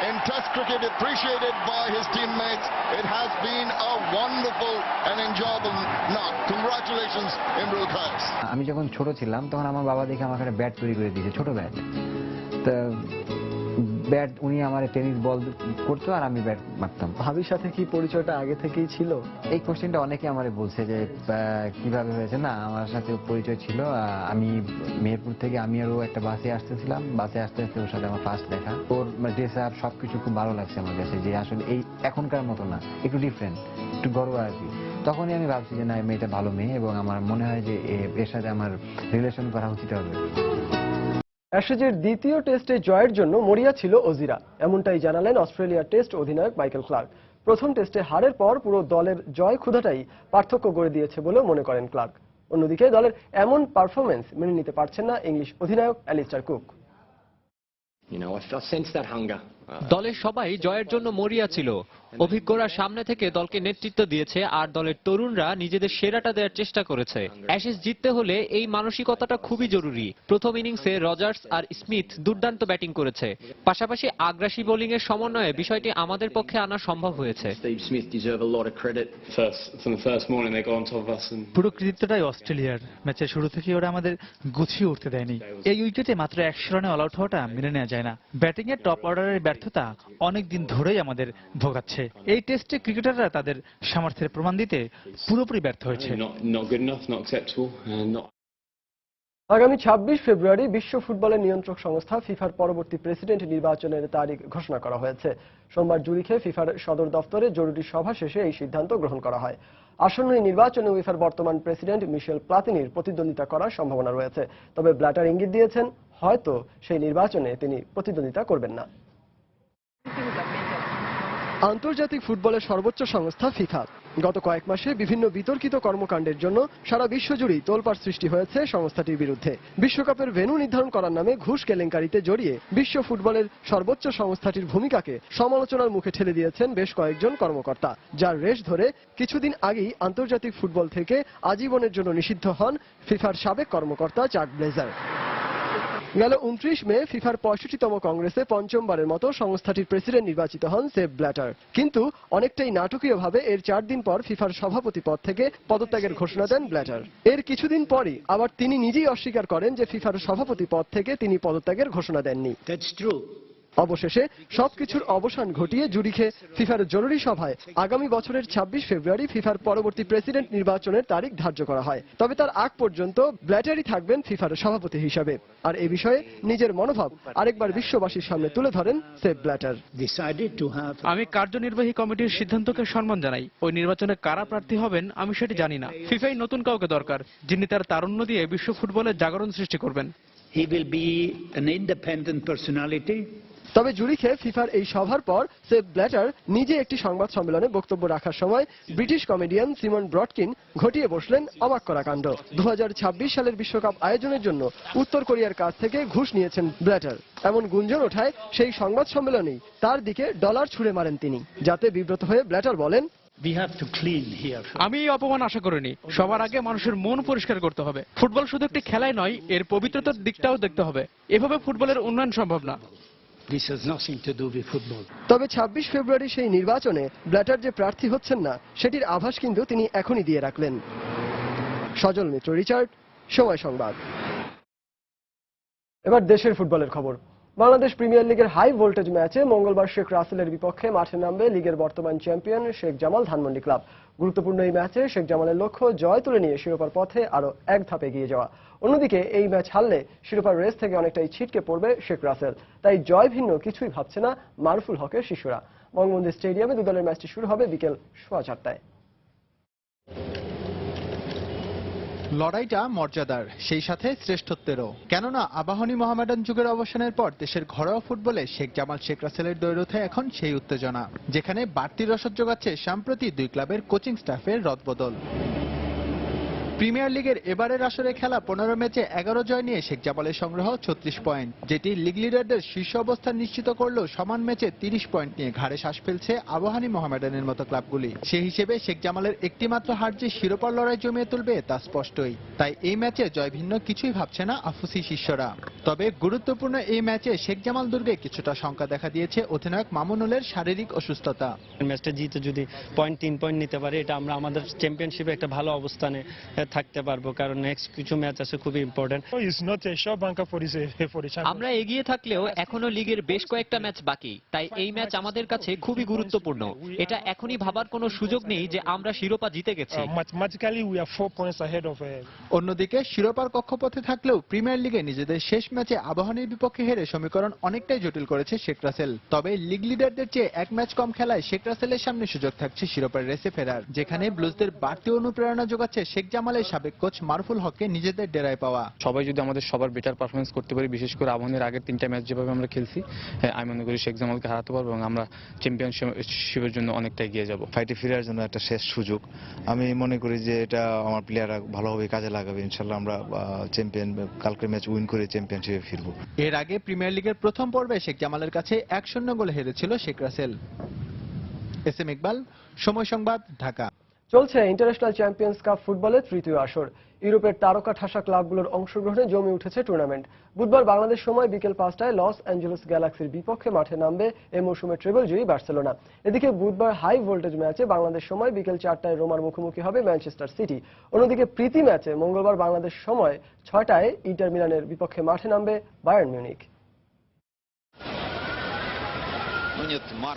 in Test cricket, appreciated by his teammates. It has been a wonderful and enjoyable knock. Congratulations, Imrul Kais. আমি যখন ছোট ছিলাম তখন আমার বাবা দেখে আমাকে একটা ব্যাট তৈরি করে দিয়েছে, ছোট ব্যাট। তা ব্যাট উনি আমার টেনিস বল করতো আর আমি ব্যাট মারতাম। ভাবির সাথে কি পরিচয়টা আগে থেকেই ছিল? এই কোশ্চেনটা অনেকে আমারে বলছে যে কিভাবে হয়েছে। না, আমার সাথে পরিচয় ছিল। আমি মেহেরপুর থেকে আমি আরও একটা বাসে আসতেছিলাম, বাসে আসতে আসতে ওর সাথে আমার ফার্স্ট দেখা। ওর ড্রেস আর সবকিছু খুব ভালো লাগছে আমার কাছে, যে আসলে এই এখনকার মতো না, একটু ডিফারেন্ট, একটু গর্ব আর কি। তখনই আমি ভাবছি যে না, মেয়েটা ভালো মেয়ে এবং আমার মনে হয় যে এর সাথে আমার রিলেশন করা উচিত হবে। অ্যাশেজের দ্বিতীয় টেস্টে জয়ের জন্য মরিয়া ছিল অজিরা, এমনটাই জানালেন অস্ট্রেলিয়ার টেস্ট অধিনায়ক মাইকেল ক্লার্ক। প্রথম টেস্টে হারের পর পুরো দলের জয় ক্ষুধাটাই পার্থক্য গড়ে দিয়েছে বলেও মনে করেন ক্লার্ক। অন্যদিকে দলের এমন পারফরমেন্স মেনে নিতে পারছেন না ইংলিশ অধিনায়ক অ্যালিস্টার কুক। দলের সবাই জয়ের জন্য মরিয়া ছিল। অভিজ্ঞরা সামনে থেকে দলকে নেতৃত্ব দিয়েছে আর দলের তরুণরা নিজেদের সেরাটা দেওয়ার চেষ্টা করেছে। অ্যাশেজ জিততে হলে এই মানসিকতাটা খুবই জরুরি। প্রথম ইনিংসে রজার্স আর স্মিথ দুর্দান্ত ব্যাটিং করেছে, পাশাপাশি আগ্রাসী বোলিং এর সমন্বয়ে বিষয়টি আমাদের পক্ষে আনা সম্ভব হয়েছে। পুরো কৃতিত্বটাই অস্ট্রেলিয়ার। ম্যাচের শুরু থেকে ওরা আমাদের গুছিয়ে উঠতে দেয়নি। এই উইকেটে মাত্র 100 রানে অল আউট হওয়াটা মেনে নেওয়া যায় না। ব্যাটিং এর টপ অর্ডারের ব্যর্থতা অনেকদিন ধরেই আমাদের ভোগাচ্ছে। এই টেস্টে ক্রিকেটাররা তাদের সামর্থ্যের প্রমাণ দিতে পুরোপুরি ব্যর্থ হয়েছে। আগামী 26 ফেব্রুয়ারি বিশ্ব ফুটবলের নিয়ন্ত্রক সংস্থা ফিফার পরবর্তী প্রেসিডেন্ট নির্বাচনের তারিখ ঘোষণা করা হয়েছে। সোমবার জুরিখে ফিফার সদর দফতরে জরুরি সভা শেষে এই সিদ্ধান্ত গ্রহণ করা হয়। আসন্ন এই নির্বাচনে উইফার বর্তমান প্রেসিডেন্ট মিশেল প্লাতিনির প্রতিদ্বন্দ্বিতা করার সম্ভাবনা রয়েছে। তবে ব্ল্যাটার ইঙ্গিত দিয়েছেন হয়তো সেই নির্বাচনে তিনি প্রতিদ্বন্দ্বিতা করবেন না। আন্তর্জাতিক ফুটবলের সর্বোচ্চ সংস্থা ফিফা গত কয়েক মাসে বিভিন্ন বিতর্কিত কর্মকাণ্ডের জন্য সারা বিশ্বজুড়েই তোলপাড় সৃষ্টি হয়েছে সংস্থাটির বিরুদ্ধে। বিশ্বকাপের ভেন্যু নির্ধারণ করার নামে ঘুষ কেলেঙ্কারিতে জড়িয়ে বিশ্ব ফুটবলের সর্বোচ্চ সংস্থাটির ভূমিকাকে সমালোচনার মুখে ঠেলে দিয়েছেন বেশ কয়েকজন কর্মকর্তা, যার রেশ ধরে কিছুদিন আগেই আন্তর্জাতিক ফুটবল থেকে আজীবনের জন্য নিষিদ্ধ হন ফিফার সাবেক কর্মকর্তা চাক ব্লেজার। গেল 29 মে ফিফার 65তম কংগ্রেসে পঞ্চমবারের মতো সংস্থাটির প্রেসিডেন্ট নির্বাচিত হন সেপ ব্ল্যাটার। কিন্তু অনেকটাই নাটকীয়ভাবে এর 4 দিন পর ফিফার সভাপতি পদ থেকে পদত্যাগের ঘোষণা দেন ব্ল্যাটার। এর কিছুদিন পরই আবার তিনি নিজেই অস্বীকার করেন যে ফিফার সভাপতি পদ থেকে তিনি পদত্যাগের ঘোষণা দেননি। অবশেষে সবকিছুর অবসান ঘটিয়ে জুরিখে ফিফার জরুরি সভায় আগামী বছরের 26 ফেব্রুয়ারি ফিফার পরবর্তী প্রেসিডেন্ট নির্বাচনের তারিখ ধার্য করা হয়। তবে তার আগ পর্যন্ত ব্ল্যাটারই থাকবেন ফিফার সভাপতি হিসাবে। আর এ বিষয়ে নিজের মনোভাব আরেকবার বিশ্ববাসীর সামনে তুলে ধরেন সেপ ব্ল্যাটার। আমি কার্যনির্বাহী কমিটির সিদ্ধান্তকে সম্মান জানাই। ওই নির্বাচনে কারা প্রার্থী হবেন আমি সেটি জানি না। ফিফাই নতুন কাউকে দরকার, যিনি তার তারুণ্য দিয়ে বিশ্ব ফুটবলের জাগরণ সৃষ্টি করবেন। He will be an independent personality. তবে জুরিখে ফিফার এই সভার পর সেপ ব্ল্যাটার নিজে একটি সংবাদ সম্মেলনে বক্তব্য রাখার সময় ব্রিটিশ কমেডিয়ান সিমন ব্রডকিন ঘটিয়ে বসলেন অবাক করা কাণ্ড। 2026 সালের বিশ্বকাপ আয়োজনের জন্য উত্তর কোরিয়ার কাছ থেকে ঘুষ নিয়েছেন ব্ল্যাটার, এমন গুঞ্জন ওঠায় সেই সংবাদ সম্মেলনেই তার দিকে ডলার ছুড়ে মারেন তিনি। যাতে বিব্রত হয়ে ব্ল্যাটার বলেন, আমি এই অপমান আশা করিনি। সবার আগে মানুষের মন পরিষ্কার করতে হবে। ফুটবল শুধু একটি খেলাই নয়, এর পবিত্রতার দিকটাও দেখতে হবে। এভাবে ফুটবলের উন্নয়ন সম্ভব না। তবে 26 ফেব্রুয়ারি সেই নির্বাচনে ব্ল্যাটার যে প্রার্থী হচ্ছেন না সেটির আভাস কিন্তু তিনি এখনই দিয়ে রাখলেন। সজল মিত্র, রিচার্ড, সময় সংবাদ। এবার দেশের ফুটবলের খবর। বাংলাদেশ প্রিমিয়ার লিগের হাই ভোল্টেজ ম্যাচে মঙ্গলবার শেখ রাসেলের বিপক্ষে মাঠে নামবে লিগের বর্তমান চ্যাম্পিয়ন শেখ জামাল ধানমন্ডি ক্লাব। গুরুত্বপূর্ণ এই ম্যাচে শেখ জামালের লক্ষ্য জয় তুলে নিয়ে শিরোপার পথে আরো এক ধাপ এগিয়ে যাওয়া। অন্যদিকে এই ম্যাচ হারলে শিরোপার রেস থেকে অনেকটাই ছিটকে পড়বে শেখ রাসেল। তাই জয় ভিন্ন কিছুই ভাবছে না মারুফুল হকের শিশুরা। বঙ্গবন্ধু স্টেডিয়ামে দু দলের ম্যাচটি শুরু হবে বিকেল 4:15টায়। লড়াইটা মর্যাদার, সেই সাথে শ্রেষ্ঠত্বেরও। কেননা আবাহনী মোহামেডান যুগের অবসানের পর দেশের ঘরোয়া ফুটবলে শেখ জামাল শেখ রাসেলের দ্বৈরথে এখন সেই উত্তেজনা, যেখানে বাড়তি রসদ যোগাচ্ছে সাম্প্রতি দুই ক্লাবের কোচিং স্টাফের রদবদল। প্রিমিয়ার লিগের এবারের আসরে খেলা 15 ম্যাচে 11 জয় নিয়ে শেখ জামালের সংগ্রহ 36 পয়েন্ট, যেটি লিগ লিডারদের শীর্ষ অবস্থান নিশ্চিত করলেও সমান ম্যাচে 30 পয়েন্ট নিয়ে ঘাড়ে শ্বাস ফেলছে আবাহনী মোহামেডানের মতো ক্লাবগুলি। সেই হিসেবে শেখ জামালের একটিমাত্র হার যে শিরোপার লড়াই জমিয়ে তুলবে তা স্পষ্টই। তাই এই ম্যাচে জয় ভিন্ন কিছুই ভাবছে না আফুসি শিষ্যরা। তবে গুরুত্বপূর্ণ এই ম্যাচে শেখ জামাল দুর্গে কিছুটা শঙ্কা দেখা দিয়েছে অধিনায়ক মামুনুলের শারীরিক অসুস্থতা। ম্যাচটা জিতে যদি 3 পয়েন্ট নিতে পারে, এটা আমরা আমাদের চ্যাম্পিয়নশিপে একটা ভালো অবস্থানে থাকতে পারবো, কারণ নেক্সট কিছু ম্যাচ আছে খুবই ইম্পর্টেন্ট। আমরা এগিয়ে থাকলেও এখনো লিগের বেশ কয়েকটা ম্যাচ বাকি, তাই এই ম্যাচ আমাদের কাছে খুবই গুরুত্বপূর্ণ। এটা এখনই ভাবার কোনো সুযোগ নেই যে আমরা শিরোপা জিতে গেছি। অন্যদিকে শিরোপার কক্ষপথে থাকলেও প্রিমিয়ার লিগে নিজেদের শেষ ম্যাচে আবাহনীর বিপক্ষে হেরে সমীকরণ অনেকটাই জটিল করেছে শেখ রাসেল। তবে লিগ লিডারদের চেয়ে এক ম্যাচ কম খেলায় শেখ রাসেলের সামনে সুযোগ থাকছে শিরোপার রেসে ফেরার, যেখানে ব্লুজদের বাড়তি অনুপ্রেরণা যোগাচ্ছে শেখ জামালের সাবেক কোচ মারুফুল হককে নিজেদের ডেরায় পাওয়া। সবাই যদি আমাদের সবার বেটার পারফরমেন্স করতে পারি, বিশেষ করে আবাহনীর আগের 3টা ম্যাচ যেভাবে আমরা খেলছি, আমি মনে করি শেখ জামালকে হারাতে পারবো এবং আমরা চ্যাম্পিয়নশিপের জন্য অনেকটা এগিয়ে যাব। ফাইটে ফেরার জন্য একটা শেষ সুযোগ, আমি মনে করি যে এটা আমার প্লেয়াররা ভালোভাবে কাজে লাগাবে। ইনশাল্লাহ আমরা চ্যাম্পিয়ন, কালকের ম্যাচ উইন করে চ্যাম্পিয়নশিপে ফিরবো। এর আগে প্রিমিয়ার লিগের প্রথম পর্বে শেখ জামালের কাছে 1-0 গোলে হেরেছিল শেখ রাসেল। এস এম ইকবাল, সময় সংবাদ, ঢাকা। চলছে ইন্টারন্যাশনাল চ্যাম্পিয়ন্স কাপ ফুটবলের তৃতীয় আসর। ইউরোপের তারকা ঠাসা ক্লাবগুলোর অংশগ্রহণে জমে উঠেছে টুর্নামেন্ট। বুধবার বাংলাদেশ সময় বিকেল 5টায় লস অ্যাঞ্জেলস গ্যালাক্সির বিপক্ষে মাঠে নামবে এই মৌসুমের ট্রেবল জয়ী বার্সেলোনা। এদিকে বুধবার হাই ভোল্টেজ ম্যাচে বাংলাদেশ সময় বিকেল 4টায় রোমার মুখোমুখি হবে ম্যানচেস্টার সিটি। অন্যদিকে প্রীতি ম্যাচে মঙ্গলবার বাংলাদেশ সময় 6টায় ইন্টার মিলানের বিপক্ষে মাঠে নামবে বায়ার্ন মিউনিখ।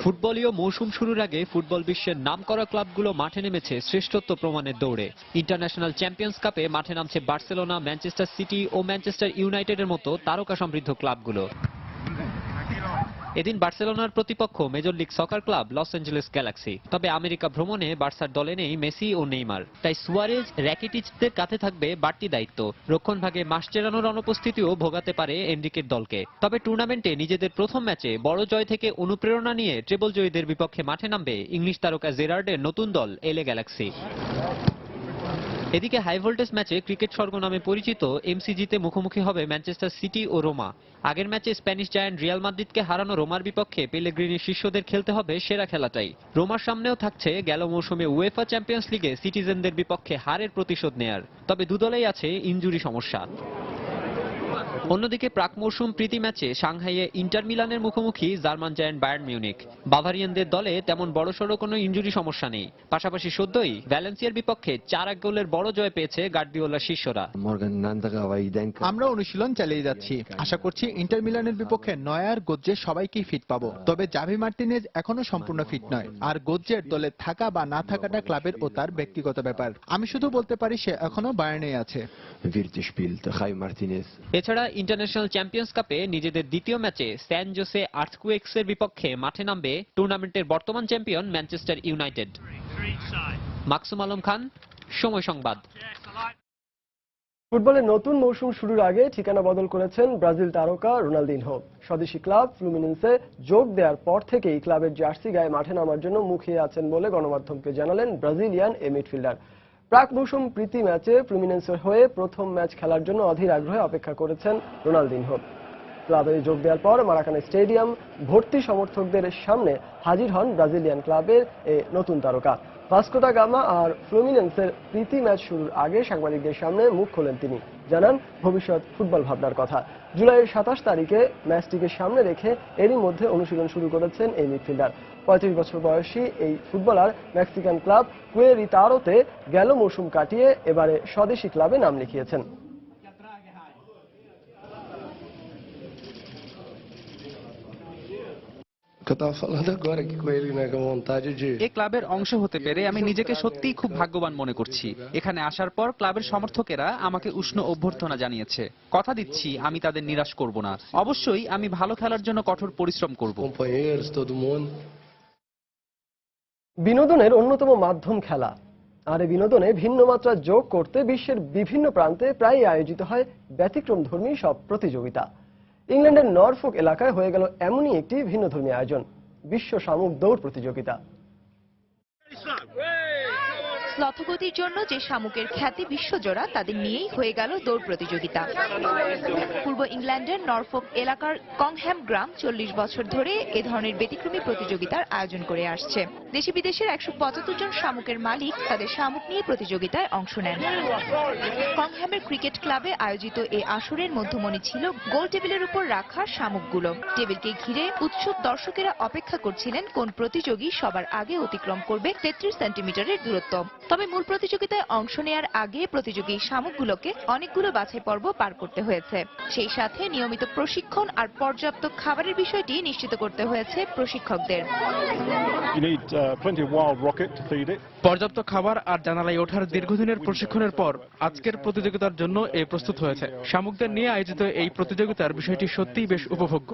ফুটবলীয় মৌসুম শুরুর আগে ফুটবল বিশ্বের নামকরা ক্লাবগুলো মাঠে নেমেছে শ্রেষ্ঠত্ব প্রমাণের দৌড়ে। ইন্টারন্যাশনাল চ্যাম্পিয়ন্স কাপে মাঠে নামছে বার্সেলোনা, ম্যানচেস্টার সিটি ও ম্যানচেস্টার ইউনাইটেডের মতো তারকা সমৃদ্ধ ক্লাবগুলো। এদিন বার্সেলোনার প্রতিপক্ষ major league soccer club Los Angeles Galaxy. তবে আমেরিকা ভ্রমণে বার্সার দলে নেই মেসি ও নেইমার, তাই সুয়ারেজ, র্যাকিটিচদের কাঁধে থাকবে বাড়তি দায়িত্ব। রক্ষণভাগে মাসচেরানোর অনুপস্থিতিও ভোগাতে পারে এনরিকের দলকে। তবে টুর্নামেন্টে নিজেদের প্রথম ম্যাচে বড় জয় থেকে অনুপ্রেরণা নিয়ে ট্রেবল জয়ীদের বিপক্ষে মাঠে নামবে ইংলিশ তারকা জেরার্ডের নতুন দল এলএ গ্যালাক্সি। এদিকে হাই ভোল্টেজ ম্যাচে ক্রিকেট স্বর্গ নামে পরিচিত এমসিজিতে মুখোমুখি হবে ম্যানচেস্টার সিটি ও রোমা। আগের ম্যাচে স্প্যানিশ জায়ান্ট রিয়াল মাদ্রিদকে হারানো রোমার বিপক্ষে পেলেগ্রিনি শিষ্যদের খেলতে হবে সেরা খেলাটাই। রোমার সামনেও থাকছে গেল মৌসুমে উয়েফা চ্যাম্পিয়ন্স লিগে সিটিজেনদের বিপক্ষে হারের প্রতিশোধ নেয়ার। তবে দুদলেই আছে ইনজুরি সমস্যা। অন্যদিকে প্রাক মৌসুম প্রীতি ম্যাচে সাংহাইয়ে ইন্টার মিলানের মুখোমুখি জার্মান জায়ান্ট বায়ার্ন মিউনিখ। বাভারিয়ানদের দলে তেমন বড়সড় কোনো ইনজুরি সমস্যা নেই। পাশাপাশি সদ্যই ভ্যালেন্সিয়ার বিপক্ষে 4-1 গোলের বড় জয় পেয়েছে গার্দিওলার শিষ্যরা। আমরা অনুশীলন চালিয়ে যাচ্ছি, আশা করছি ইন্টার মিলানের বিপক্ষে নয়ার, গোজ্জে সবাইকেই ফিট পাবো। তবে জাভি মার্টিনেজ এখনো সম্পূর্ণ ফিট নয়, আর গোজ্জের দলে থাকা বা না থাকাটা ক্লাবের ও তার ব্যক্তিগত ব্যাপার। আমি শুধু বলতে পারি সে এখনো বায়ার্নে আছে। এছাড়া ইন্টারন্যাশনাল চ্যাম্পিয়ন্স কাপে নিজেদের দ্বিতীয় ম্যাচে স্যান জোসে আর্থকুয়েক্সের বিপক্ষে মাঠে নামবে টুর্নামেন্টের বর্তমান champion Manchester United. Maksum Alam Khan, Somoy Sangbad. ফুটবলের নতুন মৌসুম শুরুর আগে ঠিকানা বদল করেছেন ব্রাজিল তারকা রোনালদিনহো। স্বদেশি ক্লাব ফ্লুমিনেন্সে যোগ দেওয়ার পর থেকেই ক্লাবের জার্সি গায়ে মাঠে নামার জন্য মুখিয়ে আছেন বলে গণমাধ্যমকে জানালেন ব্রাজিলিয়ান এই মিডফিল্ডার। প্রাক মৌসুম প্রীতি ম্যাচে ফ্লুমিনেন্সের হয়ে প্রথম ম্যাচ খেলার জন্য অধীর আগ্রহে অপেক্ষা করেছেন রোনালদিনহো। ক্লাবে যোগ দেওয়ার পর মারাকানা স্টেডিয়াম ভর্তি সমর্থকদের সামনে হাজির হন ব্রাজিলিয়ান ক্লাবের এই নতুন তারকা। ভাস্কো দা গামা আর ফ্লুমিনেন্সের প্রীতি ম্যাচ শুরুর আগে সাংবাদিকদের সামনে মুখ খোলেন তিনি, জানান ভবিষ্যৎ ফুটবল ভাবনার কথা। জুলাইয়ের 27 তারিখে ম্যাচটিকে সামনে রেখে এরই মধ্যে অনুশীলন শুরু করেছেন এই মিডফিল্ডার। 35 বছর বয়সী এই ফুটবলার মেক্সিকান ক্লাব কুয়েরিতারোতে গেল মৌসুম কাটিয়ে এবারে স্বদেশি ক্লাবে নাম লিখিয়েছেন। এই ক্লাবের অংশ হতে পেরে আমি নিজেকে সত্যিই খুব ভাগ্যবান মনে করছি। এখানে আসার পর ক্লাবের সমর্থকেরা আমাকে উষ্ণ অভ্যর্থনা জানিয়েছে। কথা দিচ্ছি আমি তাদের নিরাশ করব না। অবশ্যই আমি ভালো খেলার জন্য কঠোর পরিশ্রম করব। বিনোদনের অন্যতম মাধ্যম খেলা, আর এই বিনোদনে ভিন্ন মাত্রা যোগ করতে বিশ্বের বিভিন্ন প্রান্তে প্রায়ই আয়োজিত হয় ব্যতিক্রমধর্মী সব প্রতিযোগিতা। ইংল্যান্ডের নরফোক এলাকায় হয়ে গেল এমনই একটি ভিন্নধর্মী আয়োজন, বিশ্ব শামুক দৌড় প্রতিযোগিতা। স্লথগতির জন্য যে শামুকের খ্যাতি বিশ্বজোড়া, তাদের নিয়েই হয়ে গেল দৌড় প্রতিযোগিতা। পূর্ব ইংল্যান্ডের নরফোক এলাকার কংহ্যাম গ্রাম 40 বছর ধরে এ ধরনের ব্যতিক্রমী প্রতিযোগিতার আয়োজন করে আসছে। দেশি বিদেশের 175 জন শামুকের মালিক তাদের শামুক নিয়ে প্রতিযোগিতায় অংশ নেন। কংহ্যামের ক্রিকেট ক্লাবে আয়োজিত এই আসরের মধ্যমণি ছিল গোল টেবিলের উপর রাখা শামুকগুলো। টেবিলকে ঘিরে উৎসুক দর্শকেরা অপেক্ষা করছিলেন কোন প্রতিযোগী সবার আগে অতিক্রম করবে 33 সেন্টিমিটারের দূরত্ব। তবে মূল প্রতিযোগিতায় অংশ নেয়ার আগে প্রতিযোগী শামুকগুলোকে অনেকগুলো বাছাই পর্ব পার করতে হয়েছে। সেই সাথে নিয়মিত প্রশিক্ষণ আর পর্যাপ্ত খাবারের বিষয়টি নিশ্চিত করতে হয়েছে প্রশিক্ষকদের। পর্যাপ্ত খাবার আর জানালায় ওঠার দীর্ঘদিনের প্রশিক্ষণের পর আজকের প্রতিযোগিতার জন্য এই প্রস্তুত হয়েছে। শামুকদের নিয়ে আয়োজিত এই প্রতিযোগিতার বিষয়টি সত্যিই বেশ উপভোগ্য।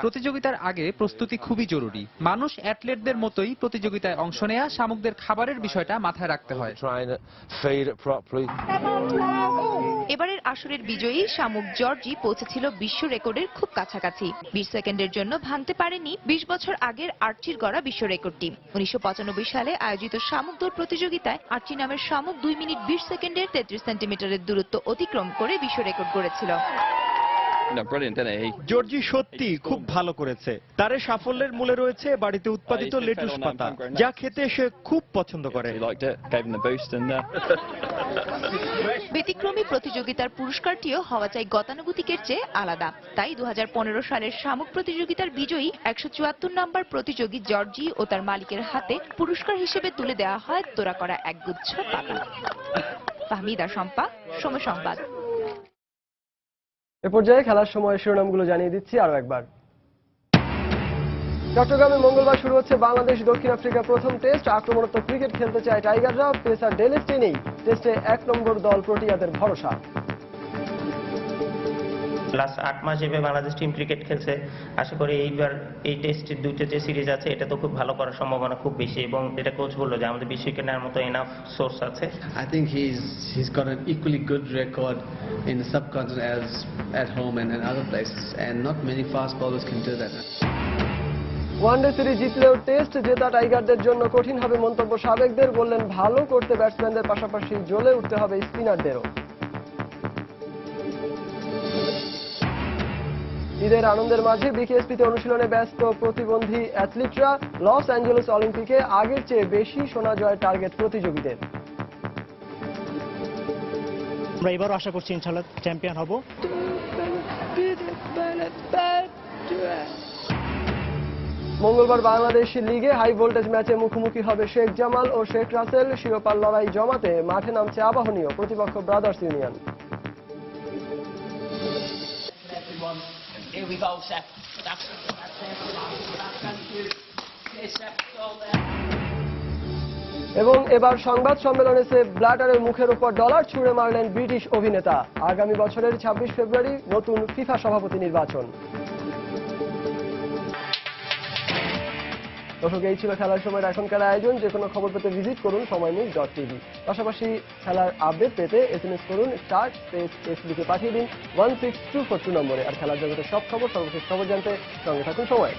প্রতিযোগিতার আগে প্রস্তুতি খুবই জরুরি। মানুষ অ্যাথলেটদের মতোই প্রতিযোগিতায় অংশ নেয়া শামুকদের খাবারের বিষয়টা মাথায় রাখতে হয়। এবারের আসরের বিজয়ী শামুক জর্জি পৌঁছেছিল বিশ্ব রেকর্ডের খুব কাছাকাছি। 20 সেকেন্ডের জন্য ভাঙতে পারেনি 20 বছর আগের আর্চির গড়া বিশ্ব রেকর্ডটি। 1995 সালে আয়োজিত শামুক দৌড় প্রতিযোগিতায় আর্চি নামের শামুক 2 মিনিট 20 সেকেন্ডের 33 সেন্টিমিটারের দূরত্ব অতিক্রম করে বিশ্ব রেকর্ড গড়েছিল। জর্জি সত্যি খুব ভালো করেছে। তার সাফল্যের মূলে রয়েছে বাড়িতে উৎপাদিত লেটুস পাতা, যা খেতে সে খুব পছন্দ করে। ব্যতিক্রমী প্রতিযোগিতার পুরস্কারটিও হওয়া চাই গতানুগতিকের চেয়ে আলাদা। তাই 2015 সালের শামুক প্রতিযোগিতার বিজয়ী 174 নম্বর প্রতিযোগী জর্জি ও তার মালিকের হাতে পুরস্কার হিসেবে তুলে দেওয়া হয় তোড়া করা একগুচ্ছ পাতা। ফাহমিদা শম্পা, সময় সংবাদ। এ পর্যায়ে খেলার সময় শিরোনামগুলো জানিয়ে দিচ্ছি আরো একবার। চট্টগ্রামে মঙ্গলবার শুরু হচ্ছে বাংলাদেশ দক্ষিণ আফ্রিকা প্রথম টেস্ট। আক্রমণাত্মক ক্রিকেট খেলতে চায় টাইগাররা। পেসার ডেল স্টেইনেই টেস্টে 1 নম্বর দল প্রোটিয়াদের ভরসা। লাস্ট 8 মাস এভাবে বাংলাদেশ টিম ক্রিকেট খেলছে। আশা করি এইবার এই টেস্টের দুটো যে সিরিজ আছে এটা তো খুব ভালো করার সম্ভাবনা খুব বেশি, এবং এটা কোচ বললো যে আমাদের 20 উইকেট নেওয়ার মতো এনাফ সোর্স আছে। I think he's got an equally good record in the subcontinent as at home and other places, and not many fast bowlers can do that. One day series জিতলেও test জেতা টাইগারদের জন্য কঠিন হবে মন্তব্য সাবেকদের। বললেন ভালো করতে ব্যাটসম্যানদের পাশাপাশি জ্বলে উঠতে হবে স্পিনারদেরও। ঈদের আনন্দের মাঝে বিকেএসপিতে অনুশীলনে ব্যস্ত প্রতিবন্ধী অ্যাথলিটরা। লস অ্যাঞ্জেলেস অলিম্পিকে আগের চেয়ে বেশি সোনা জয়ের টার্গেট প্রতিযোগীদের। আমরা এবারও আশা করছি ইনশাআল্লাহ চ্যাম্পিয়ন হব। মঙ্গলবার বাংলাদেশ লিগে হাই ভোল্টেজ ম্যাচে মুখোমুখি হবে শেখ জামাল ও শেখ রাসেল। শিরোপার লড়াই জমাতে মাঠে নামছে আবাহনীয় প্রতিপক্ষ ব্রাদার্স ইউনিয়ন। এবং এবার সংবাদ সম্মেলনে সেপ ব্ল্যাটারের মুখের উপর ডলার ছুঁড়ে মারলেন ব্রিটিশ অভিনেতা। আগামী বছরের 26 ফেব্রুয়ারি নতুন ফিফা সভাপতি নির্বাচন। দর্শক, এই ছিল খেলার সময়ের এখনকার আয়োজন। যে কোনো খবর পেতে ভিজিট করুন সময়নিউজ.tv। পাশাপাশি খেলার আপডেট পেতে SMS করুন *FB পাঠিয়ে দিন 16242 নম্বরে। আর খেলার জগতের সব খবর, সর্বশেষ খবর জানতে সঙ্গে থাকুন সময়।